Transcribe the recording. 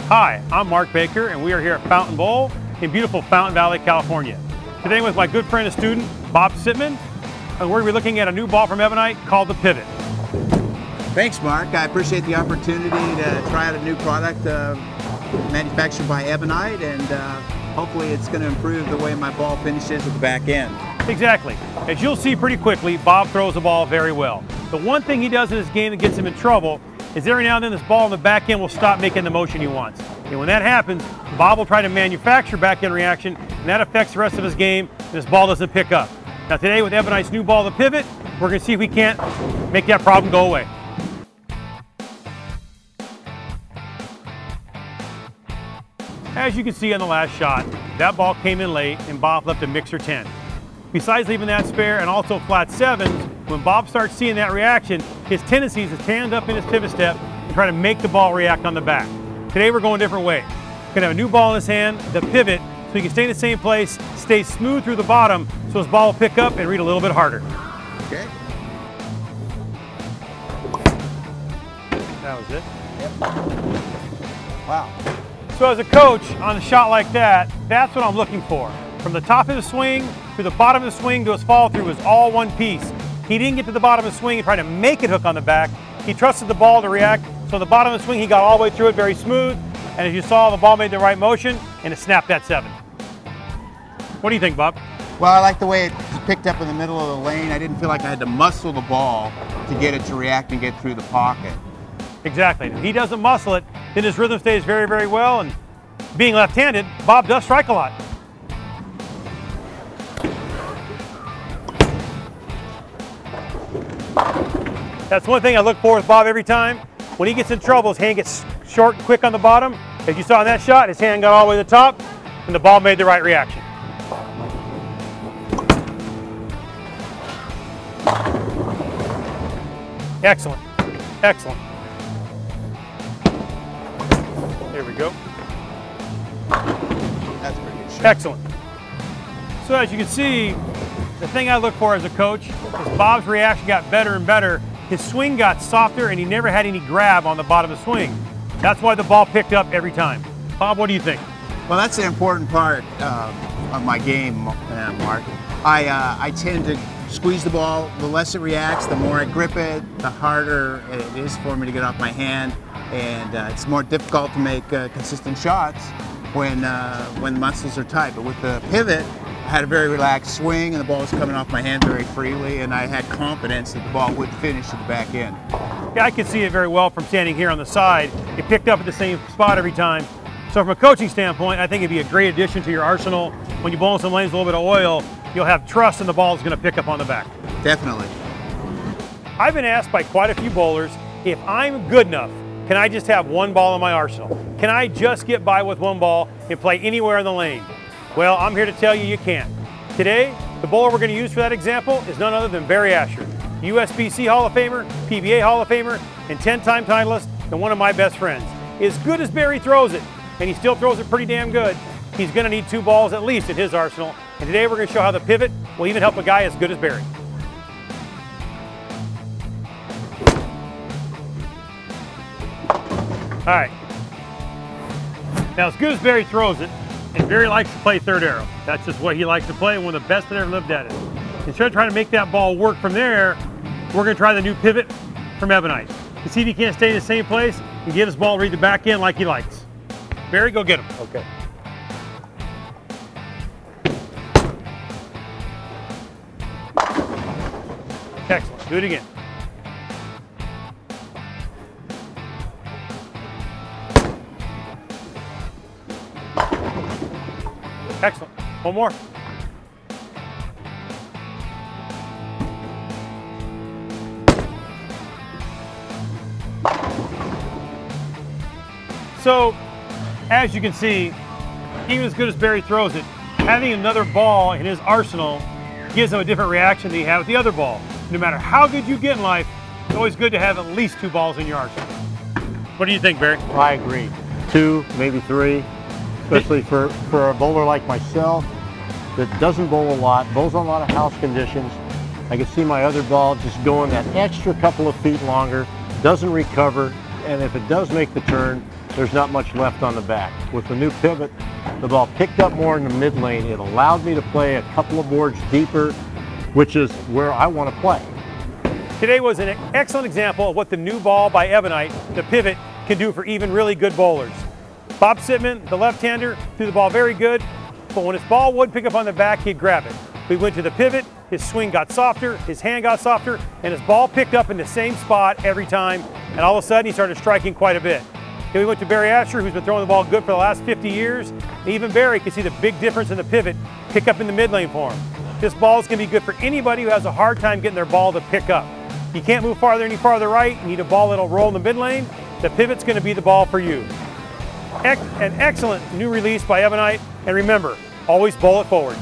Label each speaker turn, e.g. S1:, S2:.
S1: Hi, I'm Mark Baker, and we are here at Fountain Bowl in beautiful Fountain Valley, California. Today with my good friend and student, Bob Sitman, and we're going to be looking at a new ball from Ebonite called the Pivot.
S2: Thanks, Mark. I appreciate the opportunity to try out a new product manufactured by Ebonite, and hopefully it's going to improve the way my ball finishes at the back end.
S1: Exactly. As you'll see pretty quickly, Bob throws the ball very well. The one thing he does in this game that gets him in trouble is every now and then this ball in the back end will stop making the motion he wants. And when that happens, Bob will try to manufacture back end reaction, and that affects the rest of his game, and his ball doesn't pick up. Now today with Ebonite's new ball, the Pivot, we're going to see if we can't make that problem go away. As you can see on the last shot, that ball came in late and Bob left a mixer 10. Besides leaving that spare and also flat 7s, when Bob starts seeing that reaction, his tendency is to stand up in his pivot step and try to make the ball react on the back. Today we're going a different way. We're going to have a new ball in his hand, the Pivot, so he can stay in the same place, stay smooth through the bottom, so his ball will pick up and read a little bit harder.
S2: Okay.
S1: That was it.
S2: Yep. Wow.
S1: So as a coach, on a shot like that, that's what I'm looking for. From the top of the swing to the bottom of the swing to his follow through was all one piece. He didn't get to the bottom of the swing and try to make it hook on the back. He trusted the ball to react. So the bottom of the swing, he got all the way through it very smooth. And as you saw, the ball made the right motion and it snapped that 7. What do you think, Bob?
S2: Well, I like the way it picked up in the middle of the lane. I didn't feel like I had to muscle the ball to get it to react and get through the pocket.
S1: Exactly. If he doesn't muscle it, then his rhythm stays very, very well. And being left-handed, Bob does strike a lot. That's one thing I look for with Bob every time. When he gets in trouble, his hand gets short and quick on the bottom. As you saw in that shot, his hand got all the way to the top, and the ball made the right reaction. Excellent. Excellent. There we go.
S2: That's a pretty good shot.
S1: Excellent. So as you can see, the thing I look for as a coach is Bob's reaction got better and better. His swing got softer and he never had any grab on the bottom of the swing. That's why the ball picked up every time. Bob, what do you think?
S2: Well, that's the important part of my game, Mark. I tend to squeeze the ball. The less it reacts, the more I grip it, the harder it is for me to get off my hand. And it's more difficult to make consistent shots when the muscles are tight. But with the Pivot, I had a very relaxed swing and the ball was coming off my hand very freely, and I had confidence that the ball would finish at the back end.
S1: Yeah, I could see it very well from standing here on the side. It picked up at the same spot every time. So from a coaching standpoint, I think it'd be a great addition to your arsenal. When you blow in some lanes with a little bit of oil, you'll have trust and the ball is going to pick up on the back.
S2: Definitely.
S1: I've been asked by quite a few bowlers, if I'm good enough, can I just have one ball in my arsenal? Can I just get by with one ball and play anywhere in the lane? Well, I'm here to tell you can't. Today, the bowler we're going to use for that example is none other than Barry Asher, USBC Hall of Famer, PBA Hall of Famer, and 10-time titleist, and one of my best friends. As good as Barry throws it, and he still throws it pretty damn good, he's going to need 2 balls at least in his arsenal. And today we're going to show how the Pivot will even help a guy as good as Barry. All right. Now, as good as Barry throws it, and Barry likes to play third arrow. That's just what he likes to play, one of the best that ever lived at it. Instead of trying to make that ball work from there, we're going to try the new Pivot from Ebonite. To see if he can't stay in the same place and get his ball to read the back end like he likes. Barry, go get him.
S2: Okay.
S1: Excellent. Do it again. Excellent. One more. So, as you can see, even as good as Barry throws it, having another ball in his arsenal gives him a different reaction than you have with the other ball. No matter how good you get in life, it's always good to have at least 2 balls in your arsenal. What do you think, Barry?
S3: I agree. 2, maybe 3, especially for a bowler like myself that doesn't bowl a lot, bowls on a lot of house conditions. I can see my other ball just going that extra couple of feet longer, doesn't recover, and if it does make the turn, there's not much left on the back. With the new pivot, the ball picked up more in the mid lane. It allowed me to play a couple of boards deeper, which is where I want to play.
S1: Today was an excellent example of what the new ball by Ebonite, the pivot, can do for even really good bowlers. Bob Sitman, the left-hander, threw the ball very good, but when his ball would pick up on the back, he'd grab it. We went to the pivot, his swing got softer, his hand got softer, and his ball picked up in the same spot every time, and all of a sudden he started striking quite a bit. Then we went to Barry Asher, who's been throwing the ball good for the last 50 years, and even Barry could see the big difference in the pivot pick up in the mid lane for him. This ball is going to be good for anybody who has a hard time getting their ball to pick up. You can't move any farther right, you need a ball that'll roll in the mid lane, the pivot's going to be the ball for you. An excellent new release by Ebonite, and remember, always bowl it forward.